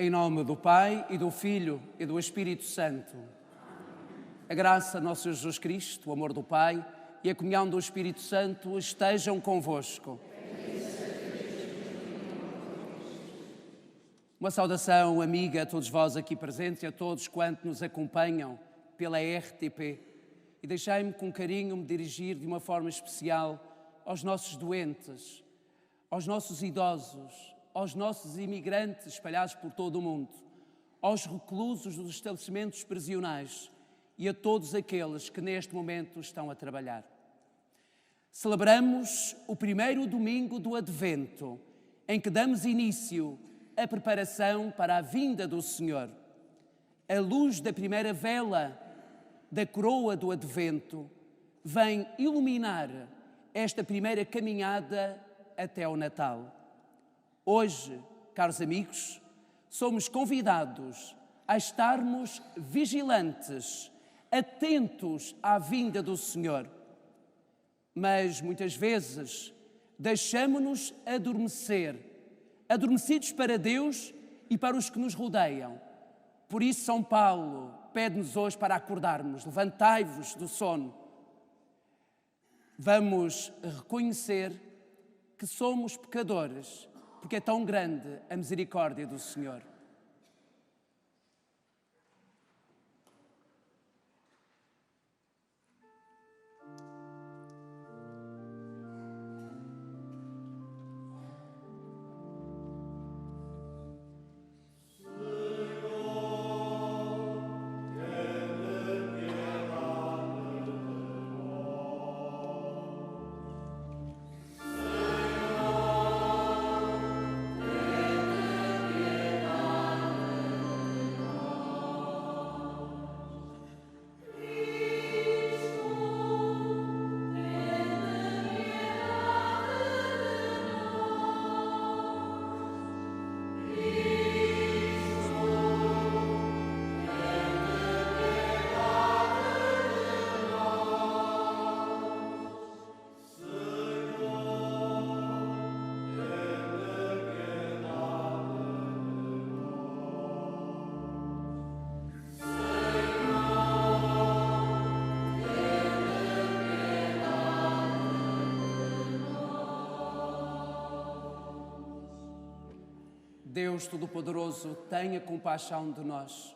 Em nome do Pai, e do Filho, e do Espírito Santo. A graça de nosso Senhor Jesus Cristo, o amor do Pai e a comunhão do Espírito Santo estejam convosco. Uma saudação amiga a todos vós aqui presentes e a todos quantos nos acompanham pela RTP. E deixai-me com carinho me dirigir de uma forma especial aos nossos doentes, aos nossos idosos, aos nossos imigrantes espalhados por todo o mundo, aos reclusos dos estabelecimentos prisionais e a todos aqueles que neste momento estão a trabalhar. Celebramos o primeiro domingo do Advento, em que damos início à preparação para a vinda do Senhor. A luz da primeira vela da coroa do Advento vem iluminar esta primeira caminhada até ao Natal. Hoje, caros amigos, somos convidados a estarmos vigilantes, atentos à vinda do Senhor. Mas, muitas vezes, deixamo-nos adormecidos para Deus e para os que nos rodeiam. Por isso, São Paulo pede-nos hoje para acordarmos. Levantai-vos do sono. Vamos reconhecer que somos pecadores, porque é tão grande a misericórdia do Senhor. Deus Todo-Poderoso, tenha compaixão de nós,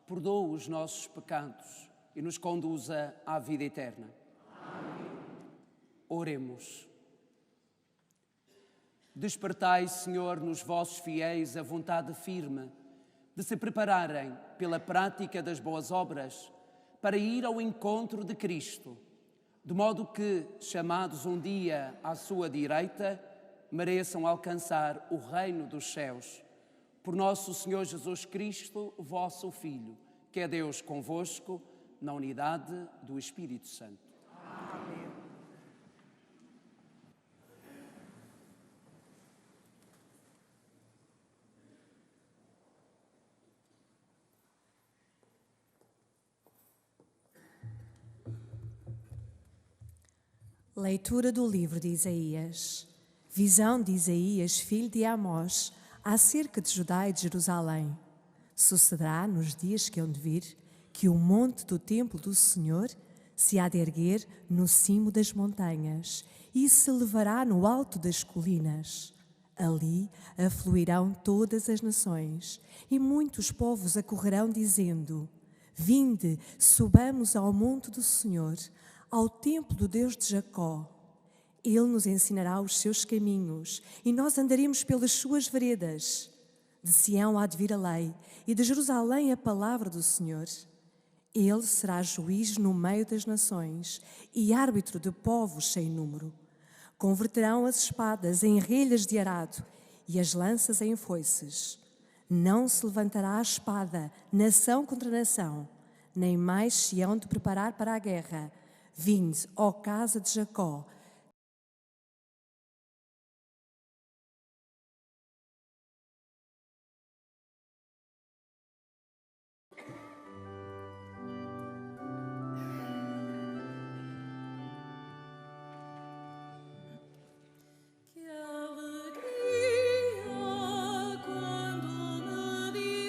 perdoa os nossos pecados e nos conduza à vida eterna. Amém. Oremos. Despertai, Senhor, nos vossos fiéis a vontade firme de se prepararem pela prática das boas obras para ir ao encontro de Cristo, de modo que, chamados um dia à sua direita, mereçam alcançar o reino dos céus. Por nosso Senhor Jesus Cristo, vosso Filho, que é Deus convosco, na unidade do Espírito Santo. Amém. Leitura do livro de Isaías. Visão de Isaías, filho de Amós, acerca de Judá e de Jerusalém. Sucederá nos dias que hão de vir que o monte do templo do Senhor se há de erguer no cimo das montanhas e se levará no alto das colinas. Ali afluirão todas as nações e muitos povos acorrerão dizendo: Vinde, subamos ao monte do Senhor, ao templo do Deus de Jacó. Ele nos ensinará os seus caminhos e nós andaremos pelas suas veredas. De Sião há de vir a lei e de Jerusalém a palavra do Senhor. Ele será juiz no meio das nações e árbitro de povos sem número. Converterão as espadas em relhas de arado e as lanças em foices. Não se levantará a espada, nação contra nação, nem mais se hão de preparar para a guerra. Vinde, ó casa de Jacó, que alegria quando me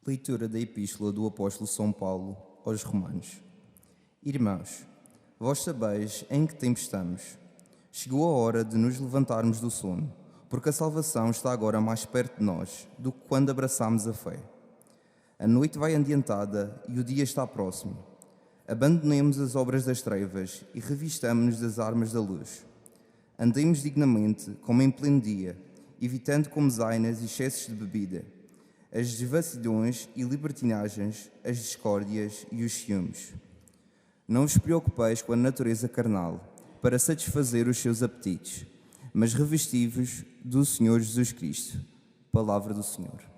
Leitura da Epístola do Apóstolo São Paulo aos Romanos. Irmãos, vós sabeis em que tempo estamos. Chegou a hora de nos levantarmos do sono, porque a salvação está agora mais perto de nós do que quando abraçámos a fé. A noite vai adiantada e o dia está próximo. Abandonemos as obras das trevas e revistamo-nos das armas da luz. Andemos dignamente, como em pleno dia, evitando como zainas e excessos de bebida, as devassidões e libertinagens, as discórdias e os ciúmes. Não vos preocupeis com a natureza carnal, para satisfazer os seus apetites, mas revesti-vos do Senhor Jesus Cristo. Palavra do Senhor.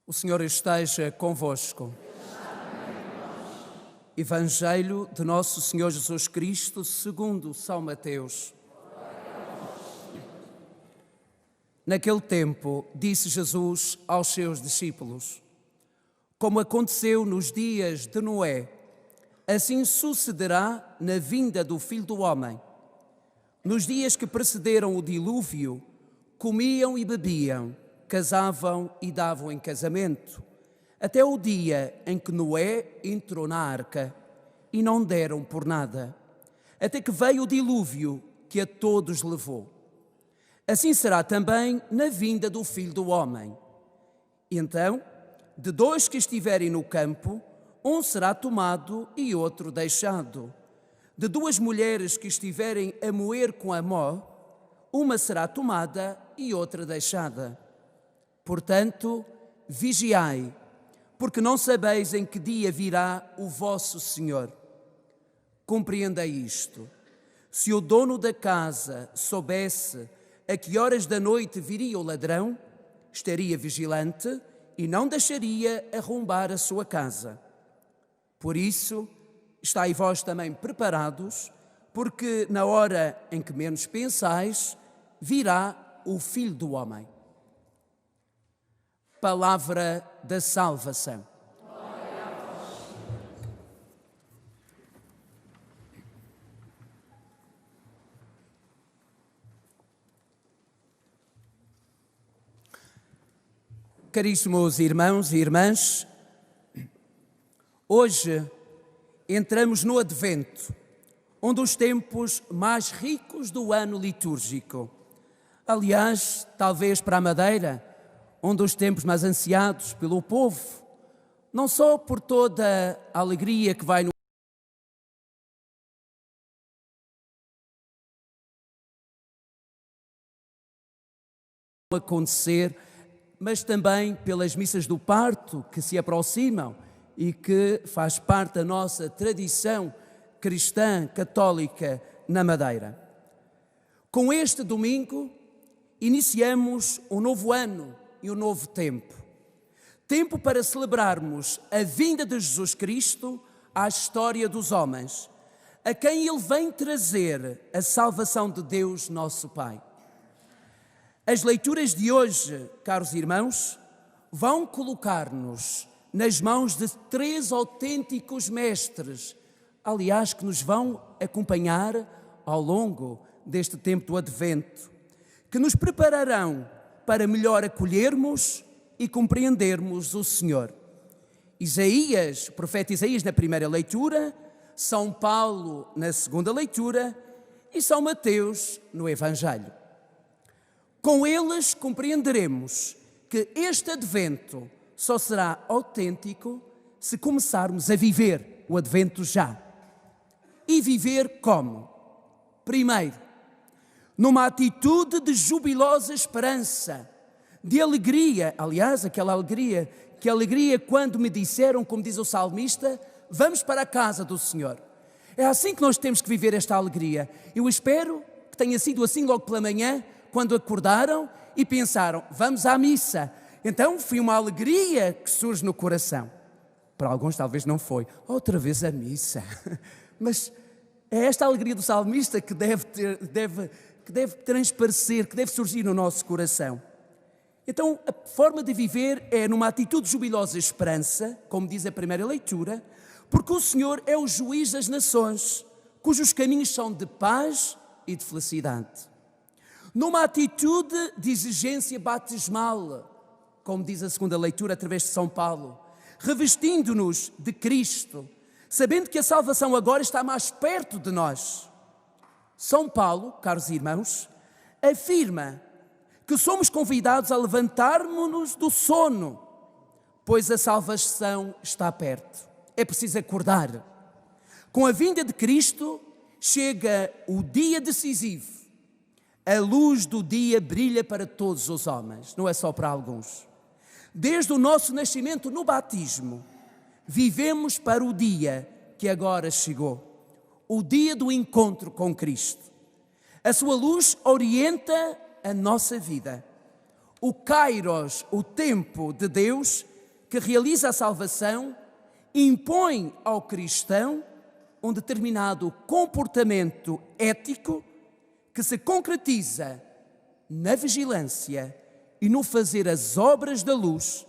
O Senhor esteja convosco. Evangelho de Nosso Senhor Jesus Cristo, segundo São Mateus. Naquele tempo, disse Jesus aos seus discípulos: como aconteceu nos dias de Noé, assim sucederá na vinda do Filho do Homem. Nos dias que precederam o dilúvio, comiam e bebiam, casavam e davam em casamento, até o dia em que Noé entrou na arca, e não deram por nada, até que veio o dilúvio que a todos levou. Assim será também na vinda do Filho do Homem. Então, de dois que estiverem no campo, um será tomado e outro deixado. De duas mulheres que estiverem a moer com amor, uma será tomada e outra deixada. Portanto, vigiai, porque não sabeis em que dia virá o vosso Senhor. Compreendei isto. Se o dono da casa soubesse a que horas da noite viria o ladrão, estaria vigilante e não deixaria arrombar a sua casa. Por isso, estai vós também preparados, porque na hora em que menos pensais, virá o Filho do Homem. Palavra da salvação. Caríssimos irmãos e irmãs, hoje entramos no Advento, um dos tempos mais ricos do ano litúrgico. Aliás, talvez para a Madeira, um dos tempos mais ansiados pelo povo, não só por toda a alegria que vai no acontecer, mas também pelas missas do parto que se aproximam e que faz parte da nossa tradição cristã católica na Madeira. Com este domingo, iniciamos um novo ano e um novo tempo. Tempo para celebrarmos a vinda de Jesus Cristo à história dos homens, a quem Ele vem trazer a salvação de Deus, nosso Pai. As leituras de hoje, caros irmãos, vão colocar-nos nas mãos de três autênticos mestres, aliás, que nos vão acompanhar ao longo deste tempo do Advento, que nos prepararão para melhor acolhermos e compreendermos o Senhor. Isaías, o profeta Isaías na primeira leitura, São Paulo na segunda leitura e São Mateus no Evangelho. Com eles compreenderemos que este advento só será autêntico se começarmos a viver o advento já. E viver como? Primeiro, numa atitude de jubilosa esperança, de alegria, aliás, aquela alegria quando me disseram, como diz o salmista, vamos para a casa do Senhor. É assim que nós temos que viver esta alegria. Eu espero que tenha sido assim logo pela manhã, quando acordaram e pensaram, vamos à missa. Então foi uma alegria que surge no coração. Para alguns talvez não foi. Outra vez a missa. Mas é esta alegria do salmista que deve transparecer, que deve surgir no nosso coração. Então, a forma de viver é numa atitude de jubilosa esperança, como diz a primeira leitura, porque o Senhor é o juiz das nações, cujos caminhos são de paz e de felicidade. Numa atitude de exigência batismal, como diz a segunda leitura através de São Paulo, revestindo-nos de Cristo, sabendo que a salvação agora está mais perto de nós. São Paulo, caros irmãos, afirma que somos convidados a levantarmos-nos do sono, pois a salvação está perto. É preciso acordar. Com a vinda de Cristo, chega o dia decisivo. A luz do dia brilha para todos os homens, não é só para alguns. Desde o nosso nascimento no batismo, vivemos para o dia que agora chegou, o dia do encontro com Cristo. A sua luz orienta a nossa vida. O Kairos, o tempo de Deus que realiza a salvação, impõe ao cristão um determinado comportamento ético que se concretiza na vigilância e no fazer as obras da luz,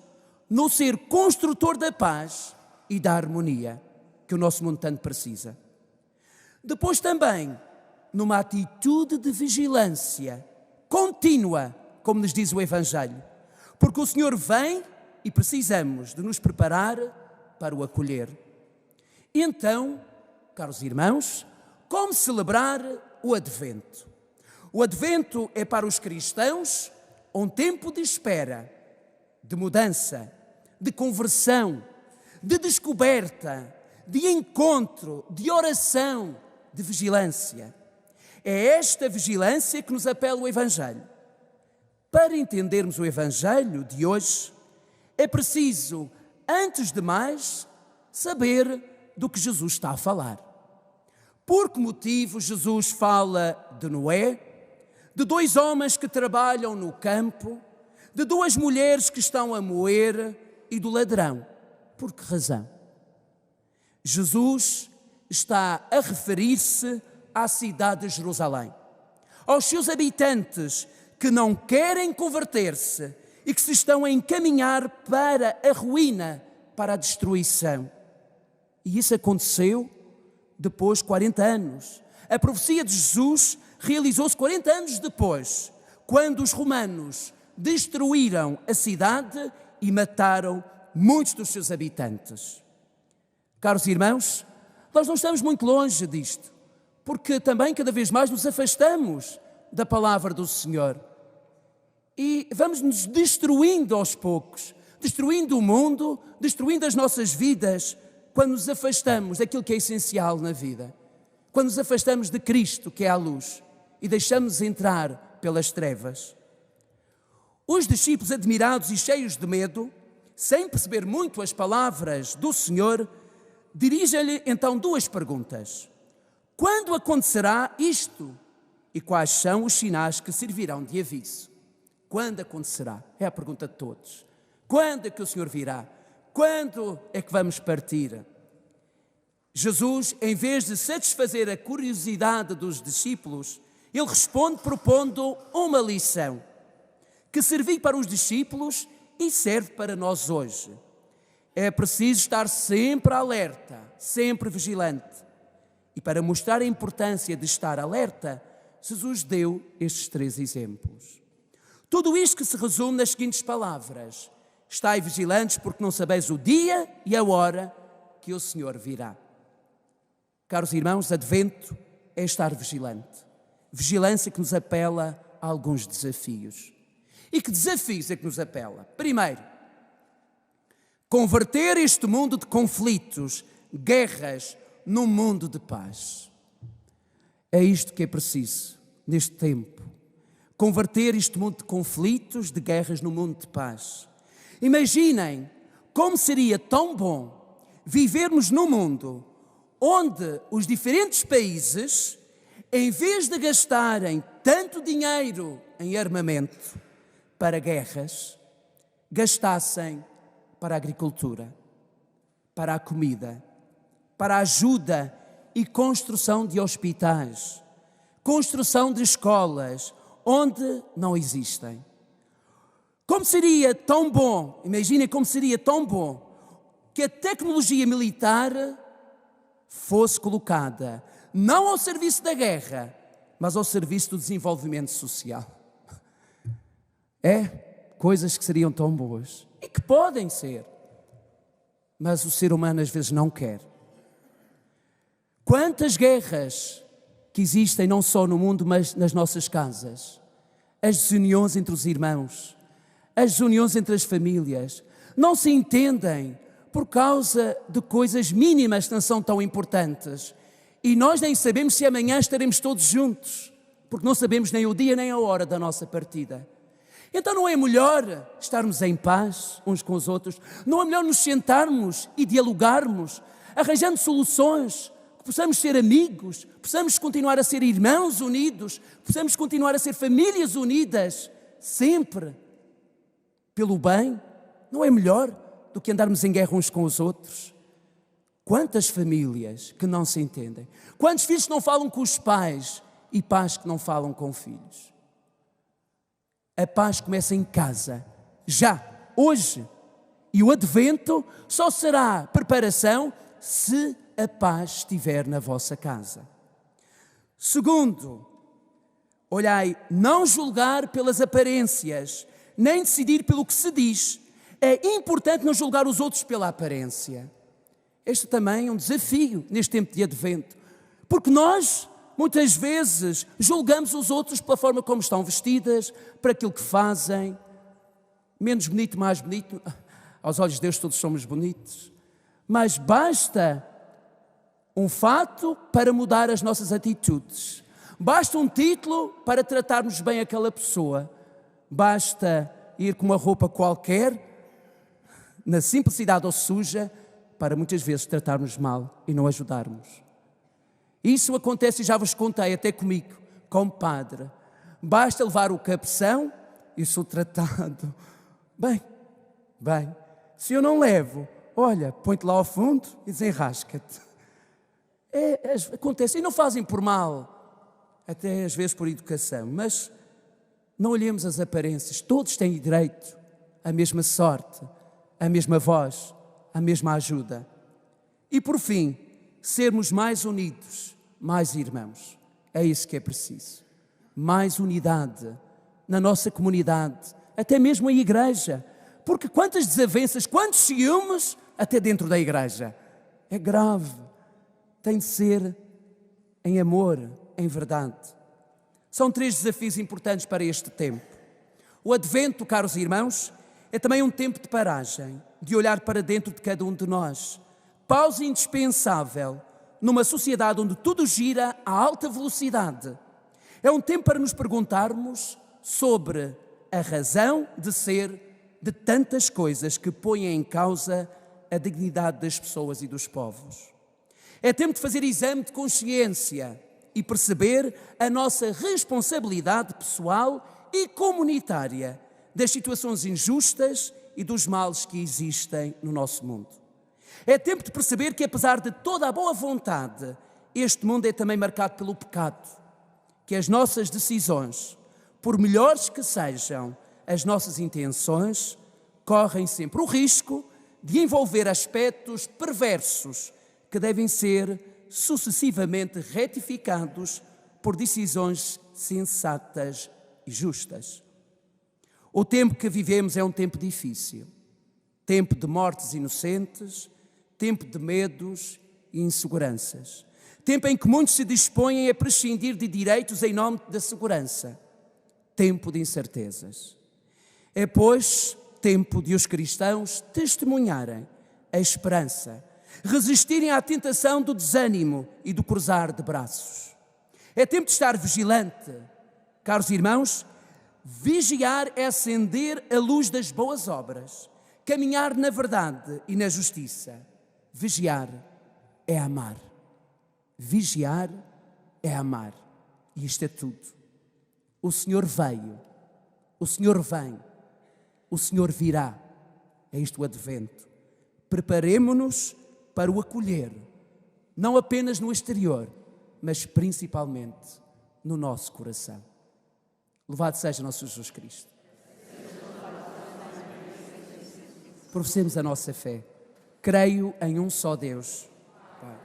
no ser construtor da paz e da harmonia que o nosso mundo tanto precisa. Depois também, numa atitude de vigilância contínua, como nos diz o Evangelho, porque o Senhor vem e precisamos de nos preparar para o acolher. E então, caros irmãos, como celebrar o Advento? O Advento é para os cristãos um tempo de espera, de mudança, de conversão, de descoberta, de encontro, de oração, de vigilância. É esta vigilância que nos apela o Evangelho. Para entendermos o Evangelho de hoje, é preciso, antes de mais, saber do que Jesus está a falar. Por que motivo Jesus fala de Noé, de dois homens que trabalham no campo, de duas mulheres que estão a moer e do ladrão? Por que razão? Jesus está a referir-se à cidade de Jerusalém, aos seus habitantes que não querem converter-se e que se estão a encaminhar para a ruína, para a destruição. E isso aconteceu depois de 40 anos. A profecia de Jesus realizou-se 40 anos depois, quando os romanos destruíram a cidade e mataram muitos dos seus habitantes. Caros irmãos, nós não estamos muito longe disto, porque também cada vez mais nos afastamos da palavra do Senhor. E vamos nos destruindo aos poucos, destruindo o mundo, destruindo as nossas vidas, quando nos afastamos daquilo que é essencial na vida. Quando nos afastamos de Cristo, que é a luz, e deixamos entrar pelas trevas. Os discípulos, admirados e cheios de medo, sem perceber muito as palavras do Senhor, dirigem-lhe então duas perguntas. Quando acontecerá isto? E quais são os sinais que servirão de aviso? Quando acontecerá? É a pergunta de todos. Quando é que o Senhor virá? Quando é que vamos partir? Jesus, em vez de satisfazer a curiosidade dos discípulos, ele responde propondo uma lição que serviu para os discípulos e serve para nós hoje. É preciso estar sempre alerta, sempre vigilante. E para mostrar a importância de estar alerta, Jesus deu estes 3 exemplos. Tudo isto que se resume nas seguintes palavras: estai vigilantes, porque não sabeis o dia e a hora que o Senhor virá. Caros irmãos, Advento é estar vigilante. Vigilância que nos apela a alguns desafios. E que desafios é que nos apela? Primeiro, converter este mundo de conflitos, guerras, num mundo de paz. É isto que é preciso neste tempo. Converter este mundo de conflitos, de guerras, num mundo de paz. Imaginem como seria tão bom vivermos num mundo onde os diferentes países, em vez de gastarem tanto dinheiro em armamento para guerras, gastassem para a agricultura, para a comida, para a ajuda e construção de hospitais, construção de escolas onde não existem. Como seria tão bom, imaginem como seria tão bom que a tecnologia militar fosse colocada não ao serviço da guerra, mas ao serviço do desenvolvimento social. Coisas que seriam tão boas e que podem ser, mas o ser humano às vezes não quer. Quantas guerras que existem não só no mundo, mas nas nossas casas. As desuniões entre os irmãos, as desuniões entre as famílias, não se entendem por causa de coisas mínimas que não são tão importantes. E nós nem sabemos se amanhã estaremos todos juntos, porque não sabemos nem o dia nem a hora da nossa partida. Então não é melhor estarmos em paz uns com os outros? Não é melhor nos sentarmos e dialogarmos, arranjando soluções, que possamos ser amigos, possamos continuar a ser irmãos unidos, possamos continuar a ser famílias unidas, sempre pelo bem? Não é melhor do que andarmos em guerra uns com os outros? Quantas famílias que não se entendem? Quantos filhos que não falam com os pais e pais que não falam com filhos? A paz começa em casa, já, hoje. E o Advento só será preparação se a paz estiver na vossa casa. Segundo, olhai, não julgar pelas aparências, nem decidir pelo que se diz. É importante não julgar os outros pela aparência. Este também é um desafio neste tempo de Advento, porque nós muitas vezes julgamos os outros pela forma como estão vestidas, por aquilo que fazem, menos bonito, mais bonito. Aos olhos de Deus todos somos bonitos, mas basta um fato para mudar as nossas atitudes, basta um título para tratarmos bem aquela pessoa, basta ir com uma roupa qualquer, na simplicidade ou suja, para muitas vezes tratarmos mal e não ajudarmos. Isso acontece, e já vos contei até comigo, como padre. Basta levar o cabeção e sou tratado. Bem, se eu não levo, olha, põe-te lá ao fundo e desenrasca-te. Acontece, e não fazem por mal, até às vezes por educação, mas não olhemos as aparências. Todos têm direito à mesma sorte, à mesma voz, à mesma ajuda. E por fim, sermos mais unidos, mais irmãos. É isso que é preciso. Mais unidade na nossa comunidade, até mesmo a igreja. Porque quantas desavenças, quantos ciúmes, até dentro da igreja. É grave. Tem de ser em amor, em verdade. São 3 desafios importantes para este tempo. O Advento, caros irmãos, é também um tempo de paragem, de olhar para dentro de cada um de nós. Pausa indispensável numa sociedade onde tudo gira a alta velocidade. É um tempo para nos perguntarmos sobre a razão de ser de tantas coisas que põem em causa a dignidade das pessoas e dos povos. É tempo de fazer exame de consciência e perceber a nossa responsabilidade pessoal e comunitária das situações injustas e dos males que existem no nosso mundo. É tempo de perceber que, apesar de toda a boa vontade, este mundo é também marcado pelo pecado, que as nossas decisões, por melhores que sejam as nossas intenções, correm sempre o risco de envolver aspectos perversos que devem ser sucessivamente retificados por decisões sensatas e justas. O tempo que vivemos é um tempo difícil. Tempo de mortes inocentes, tempo de medos e inseguranças. Tempo em que muitos se dispõem a prescindir de direitos em nome da segurança. Tempo de incertezas. É, pois, tempo de os cristãos testemunharem a esperança, resistirem à tentação do desânimo e do cruzar de braços. É tempo de estar vigilante. Caros irmãos, vigiar é acender a luz das boas obras, caminhar na verdade e na justiça. Vigiar é amar. Vigiar é amar. E isto é tudo. O Senhor veio, o Senhor vem, o Senhor virá. É isto o advento. Preparemo-nos para o acolher, não apenas no exterior, mas principalmente no nosso coração. Louvado seja nosso Jesus Cristo. Professemos a nossa fé. Creio em um só Deus, Pai.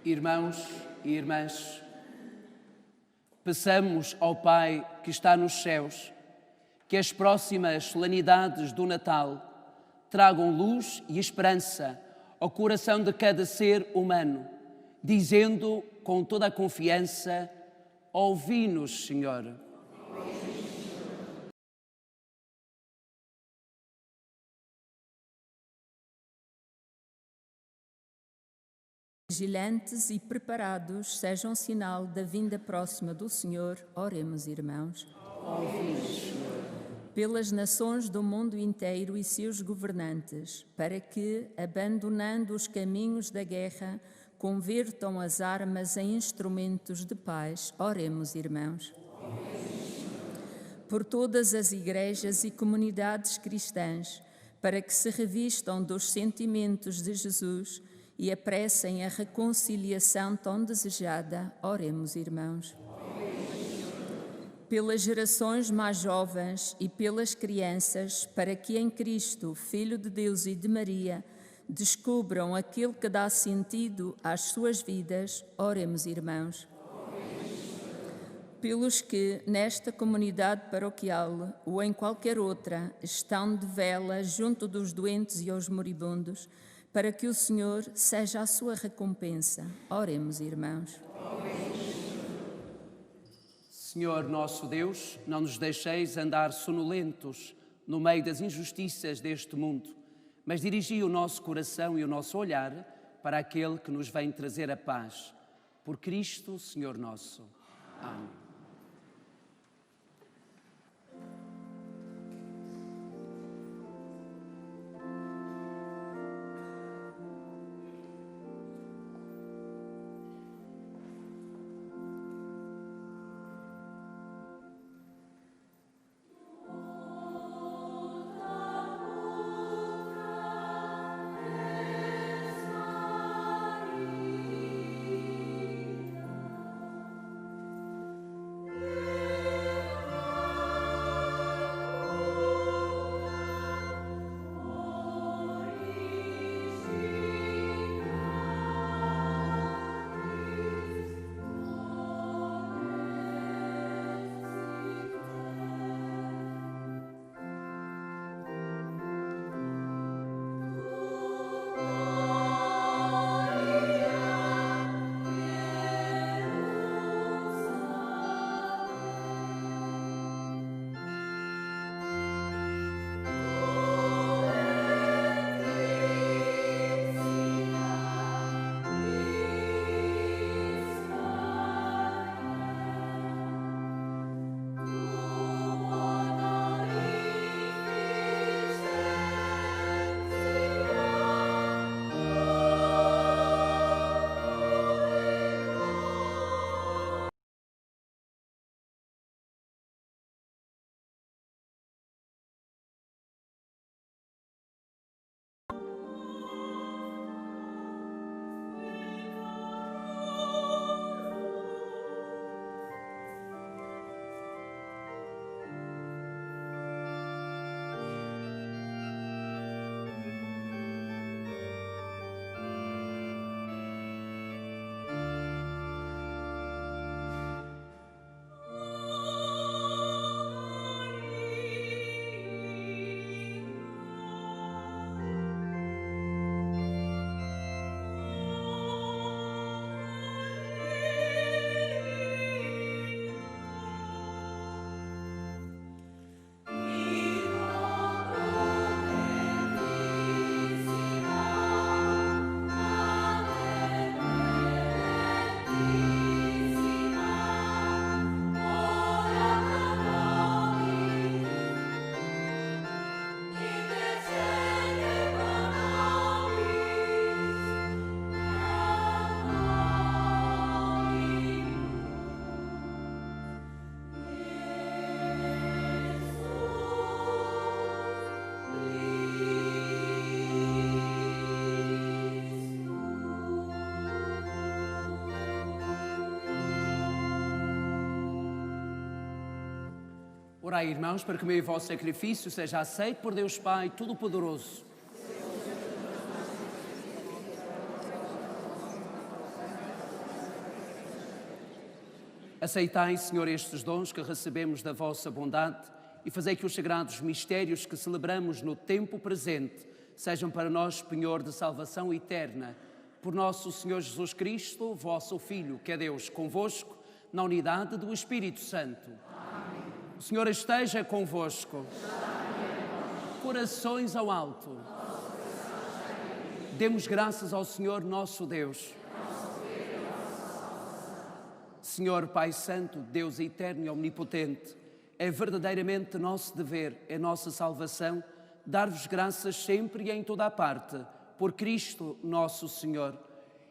Irmãos e irmãs, peçamos ao Pai que está nos céus que as próximas solenidades do Natal tragam luz e esperança ao coração de cada ser humano, dizendo com toda a confiança: ouvi-nos, Senhor. Vigilantes e preparados sejam sinal da vinda próxima do Senhor. Oremos, irmãos. Pelas nações do mundo inteiro e seus governantes, para que, abandonando os caminhos da guerra, convertam as armas em instrumentos de paz. Oremos, irmãos. Por todas as igrejas e comunidades cristãs, para que se revistam dos sentimentos de Jesus e apressem a reconciliação tão desejada. Oremos, irmãos. Pelas gerações mais jovens e pelas crianças, para que em Cristo, Filho de Deus e de Maria, descubram aquele que dá sentido às suas vidas. Oremos, irmãos. Pelos que, nesta comunidade paroquial ou em qualquer outra, estão de vela junto dos doentes e aos moribundos, para que o Senhor seja a sua recompensa. Oremos, irmãos. Senhor nosso Deus, não nos deixeis andar sonolentos no meio das injustiças deste mundo, mas dirigi o nosso coração e o nosso olhar para aquele que nos vem trazer a paz. Por Cristo, Senhor nosso. Amém. Orai, irmãos, para que o meu e vosso sacrifício seja aceito por Deus Pai Todo-Poderoso. Aceitai, Senhor, estes dons que recebemos da vossa bondade e fazei que os sagrados mistérios que celebramos no tempo presente sejam para nós penhor de salvação eterna. Por nosso Senhor Jesus Cristo, vosso Filho, que é Deus, convosco, na unidade do Espírito Santo. Amém. O Senhor esteja convosco. Corações ao alto. Demos graças ao Senhor nosso Deus. Senhor Pai Santo, Deus eterno e omnipotente, é verdadeiramente nosso dever, é nossa salvação, dar-vos graças sempre e em toda a parte, por Cristo nosso Senhor.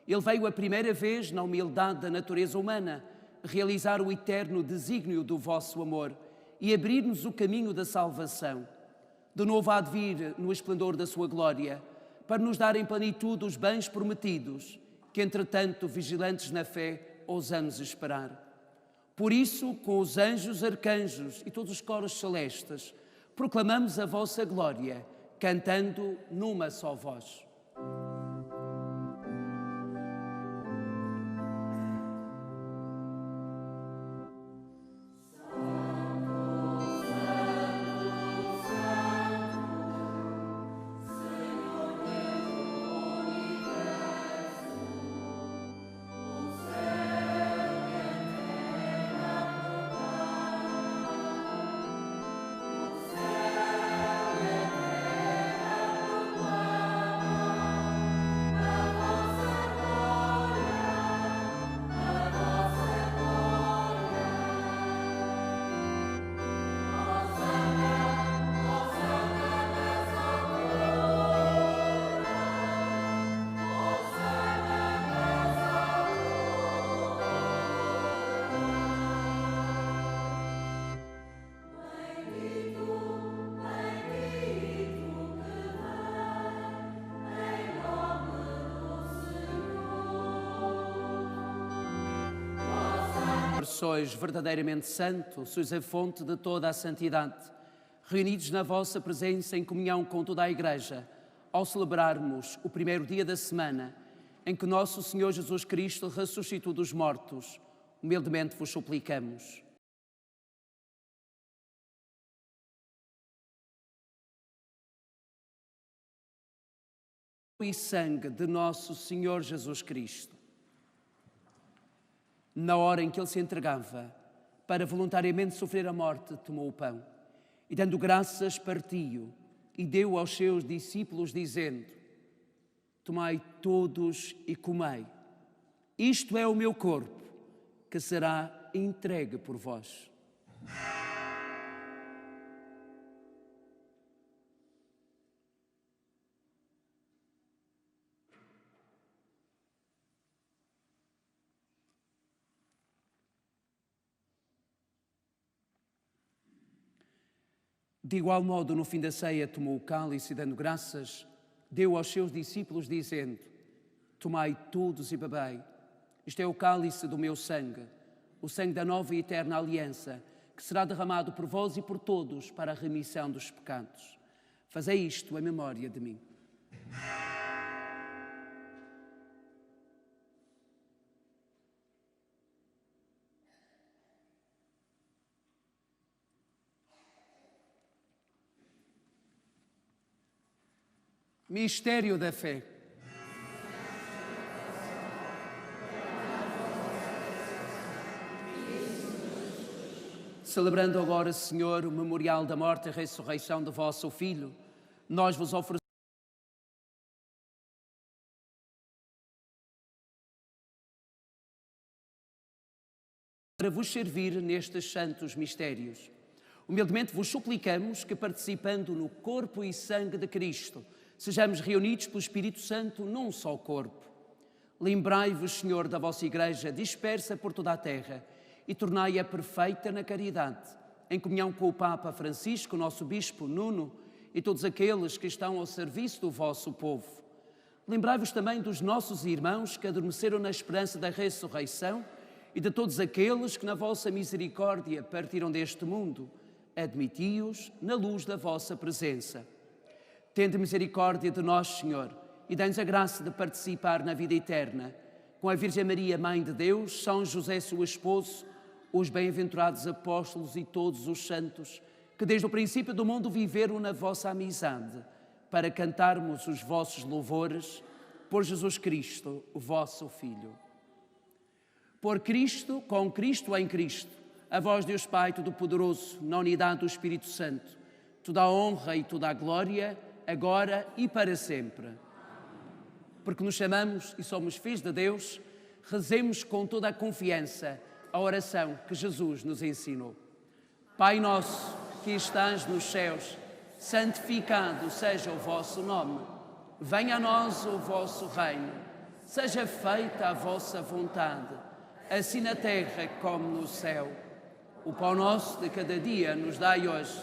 Ele veio a primeira vez na humildade da natureza humana, realizar o eterno desígnio do vosso amor e abrir-nos o caminho da salvação. De novo há de vir no esplendor da sua glória, para nos dar em plenitude os bens prometidos, que entretanto, vigilantes na fé, ousamos esperar. Por isso, com os anjos, arcanjos e todos os coros celestes, proclamamos a vossa glória, cantando numa só voz. Sois verdadeiramente santo, sois a fonte de toda a santidade. Reunidos na vossa presença em comunhão com toda a Igreja, ao celebrarmos o primeiro dia da semana em que nosso Senhor Jesus Cristo ressuscitou dos mortos, humildemente vos suplicamos. E sangue de nosso Senhor Jesus Cristo. Na hora em que ele se entregava para voluntariamente sofrer a morte, tomou o pão e, dando graças, partiu e deu aos seus discípulos, dizendo: tomai todos e comei. Isto é o meu corpo, que será entregue por vós. De igual modo, no fim da ceia, tomou o cálice e, dando graças, deu aos seus discípulos, dizendo: tomai todos e bebei. Isto é o cálice do meu sangue, o sangue da nova e eterna aliança, que será derramado por vós e por todos para a remissão dos pecados. Fazei isto em memória de mim. Mistério da fé. Celebrando agora, Senhor, o memorial da morte e ressurreição do vosso Filho, nós vos oferecemos para vos servir nestes santos mistérios. Humildemente vos suplicamos que, participando no corpo e sangue de Cristo, sejamos reunidos pelo Espírito Santo num só corpo. Lembrai-vos, Senhor, da vossa Igreja dispersa por toda a terra e tornai-a perfeita na caridade, em comunhão com o Papa Francisco, nosso Bispo Nuno e todos aqueles que estão ao serviço do vosso povo. Lembrai-vos também dos nossos irmãos que adormeceram na esperança da ressurreição e de todos aqueles que na vossa misericórdia partiram deste mundo, admiti-os na luz da vossa presença. Tende misericórdia de nós, Senhor, e dai-nos a graça de participar na vida eterna, com a Virgem Maria, Mãe de Deus, São José, seu esposo, os bem-aventurados apóstolos e todos os santos, que desde o princípio do mundo viveram na vossa amizade, para cantarmos os vossos louvores por Jesus Cristo, o vosso Filho. Por Cristo, com Cristo, em Cristo, a vós, Deus Pai Todo-Poderoso, na unidade do Espírito Santo, toda a honra e toda a glória, agora e para sempre. Porque nos chamamos e somos filhos de Deus, rezemos com toda a confiança a oração que Jesus nos ensinou. Pai nosso, que estás nos céus, santificado seja o vosso nome. Venha a nós o vosso reino. Seja feita a vossa vontade, assim na terra como no céu. O pão nosso de cada dia nos dai hoje.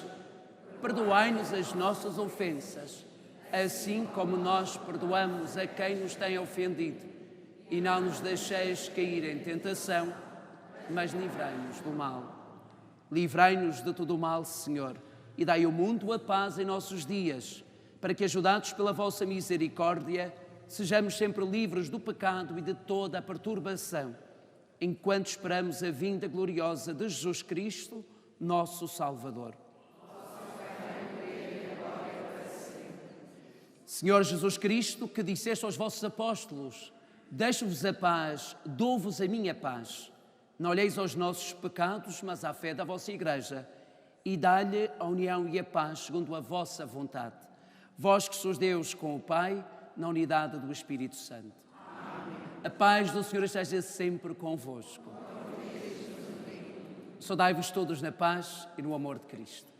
Perdoai-nos as nossas ofensas, assim como nós perdoamos a quem nos tem ofendido. E não nos deixeis cair em tentação, mas livrai-nos do mal. Livrai-nos de todo o mal, Senhor, e dai ao mundo a paz em nossos dias, para que, ajudados pela vossa misericórdia, sejamos sempre livres do pecado e de toda a perturbação, enquanto esperamos a vinda gloriosa de Jesus Cristo, nosso Salvador. Senhor Jesus Cristo, que disseste aos vossos apóstolos: deixo-vos a paz, dou-vos a minha paz. Não olheis aos nossos pecados, mas à fé da vossa Igreja, e dá-lhe a união e a paz segundo a vossa vontade. Vós que sois Deus com o Pai, na unidade do Espírito Santo. Amém. A paz do Senhor esteja sempre convosco. Saudai-vos todos na paz e no amor de Cristo.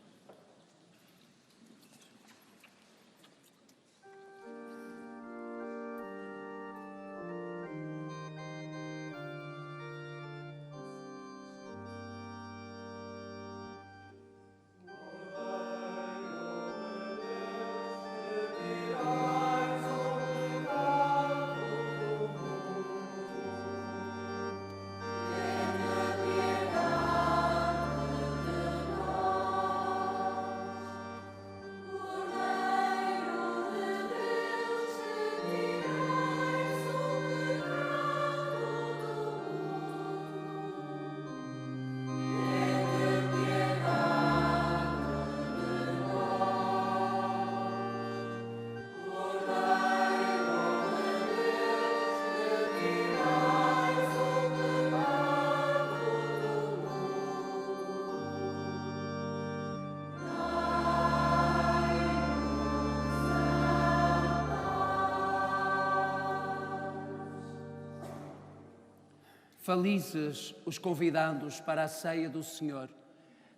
Felizes os convidados para a ceia do Senhor.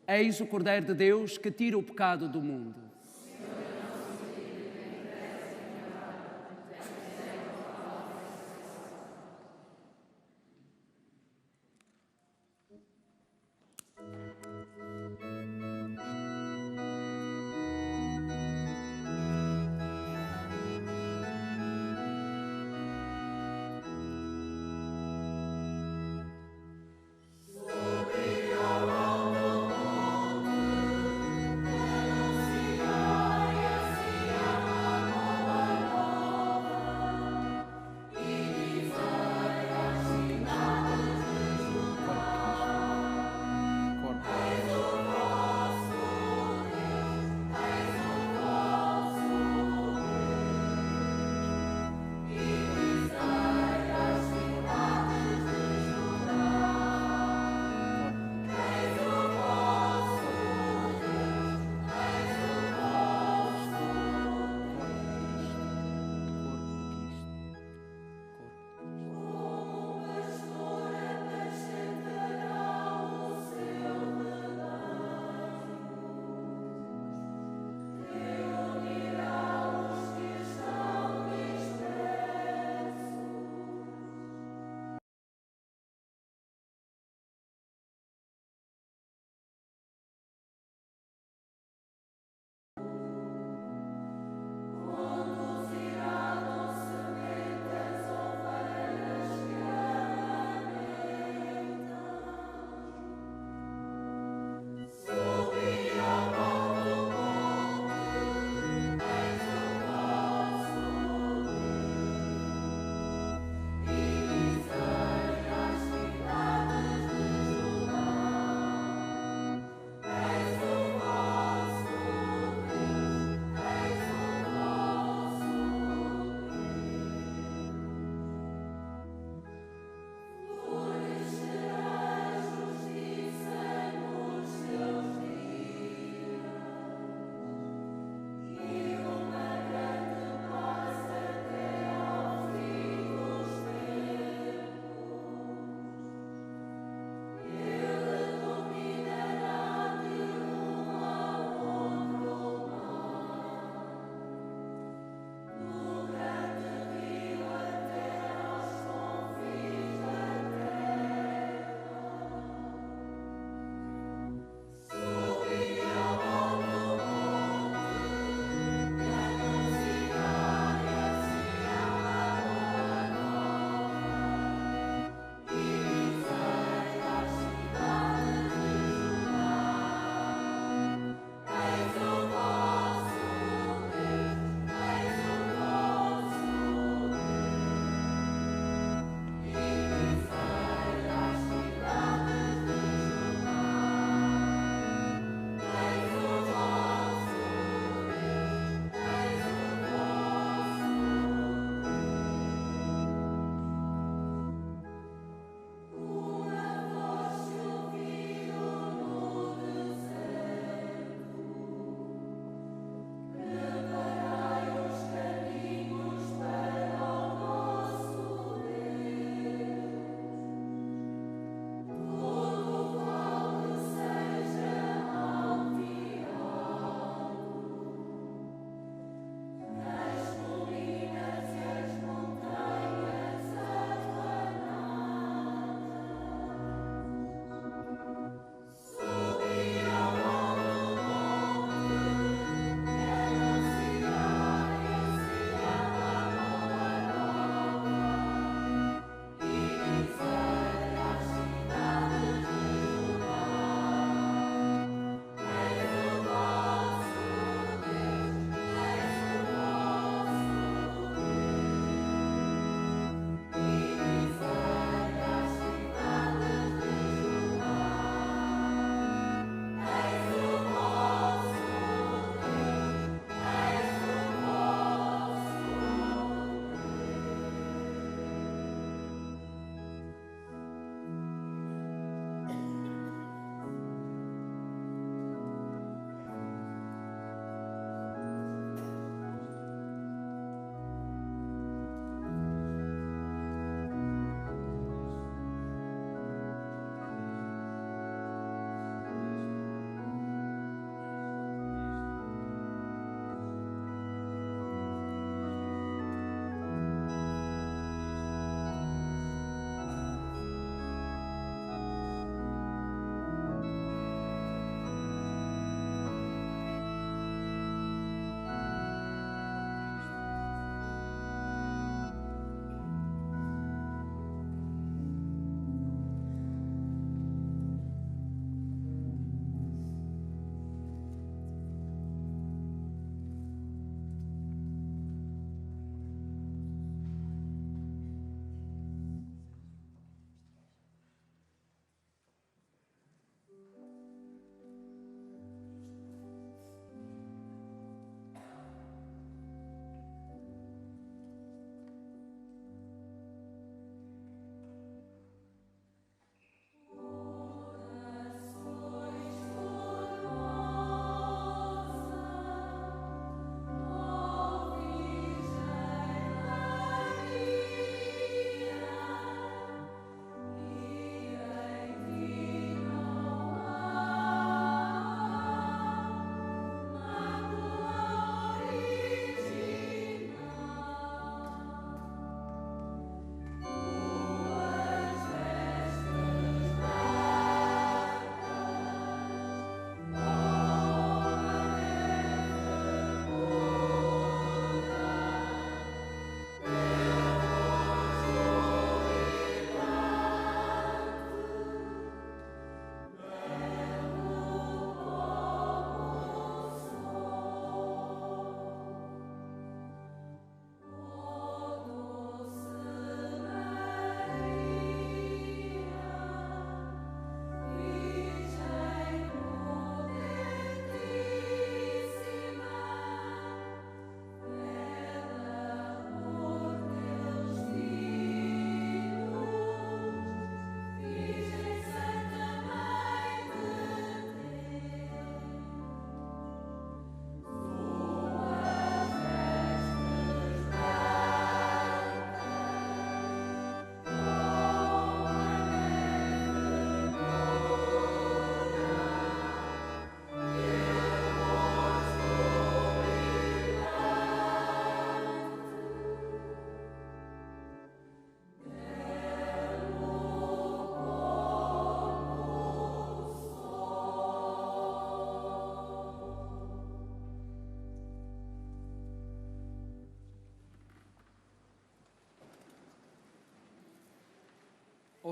Eis o Cordeiro de Deus que tira o pecado do mundo. Sobe ao alto monte,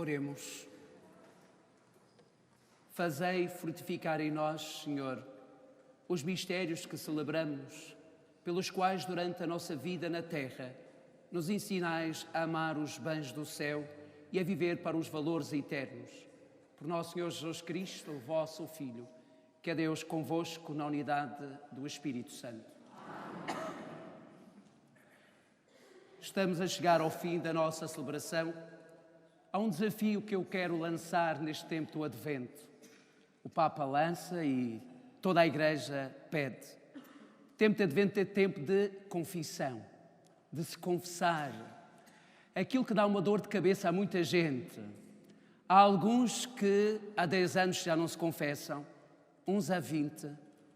Oremos. Fazei frutificar em nós, Senhor, os mistérios que celebramos, pelos quais durante a nossa vida na terra nos ensinais a amar os bens do céu e a viver para os valores eternos. Por nosso Senhor Jesus Cristo, o vosso Filho, que é Deus convosco na unidade do Espírito Santo. Estamos a chegar ao fim da nossa celebração. Há um desafio que eu quero lançar neste tempo do Advento. O Papa lança e toda a Igreja pede. O tempo de Advento é tempo de confissão, de se confessar. Aquilo que dá uma dor de cabeça a muita gente. Há alguns que há 10 anos já não se confessam, uns há 20,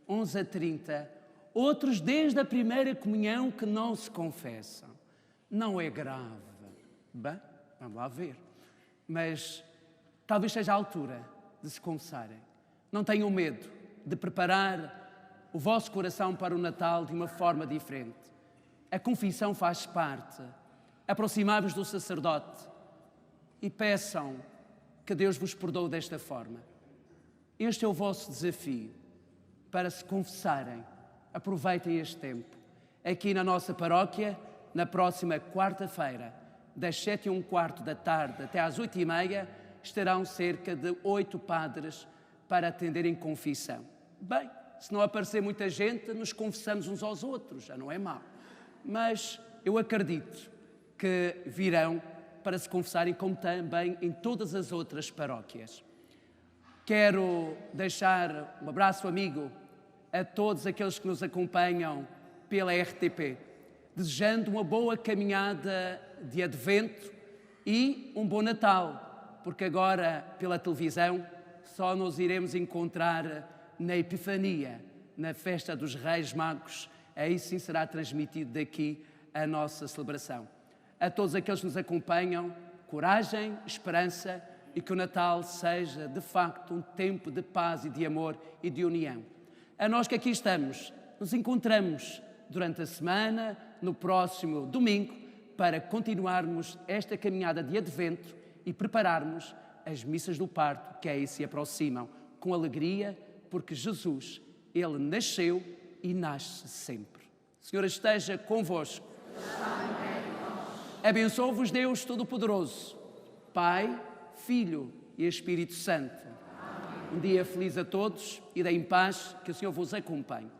uns há 30, outros desde a primeira comunhão que não se confessam. Não é grave. Bem, vamos lá ver. Mas talvez seja a altura de se confessarem. Não tenham medo de preparar o vosso coração para o Natal de uma forma diferente. A confissão faz parte. Aproximai-vos do sacerdote e peçam que Deus vos perdoe desta forma. Este é o vosso desafio para se confessarem. Aproveitem este tempo. Aqui na nossa paróquia, na próxima quarta-feira, das 7h15 da tarde até às 8h30, estarão cerca de 8 padres para atenderem confissão. Bem, se não aparecer muita gente, nos confessamos uns aos outros, já não é mau. Mas eu acredito que virão para se confessarem, como também em todas as outras paróquias. Quero deixar um abraço amigo a todos aqueles que nos acompanham pela RTP, desejando uma boa caminhada de Advento e um bom Natal, porque agora, pela televisão, só nos iremos encontrar na Epifania, na festa dos Reis Magos. Aí sim será transmitido daqui a nossa celebração. A todos aqueles que nos acompanham, coragem, esperança e que o Natal seja, de facto, um tempo de paz e de amor e de união. A nós que aqui estamos, nos encontramos durante a semana, no próximo domingo, para continuarmos esta caminhada de Advento e prepararmos as missas do parto que aí se aproximam, com alegria, porque Jesus, Ele nasceu e nasce sempre. O Senhor esteja convosco. Abençoe-vos Deus Todo-Poderoso, Pai, Filho e Espírito Santo. Um dia feliz a todos e deem paz, que o Senhor vos acompanhe.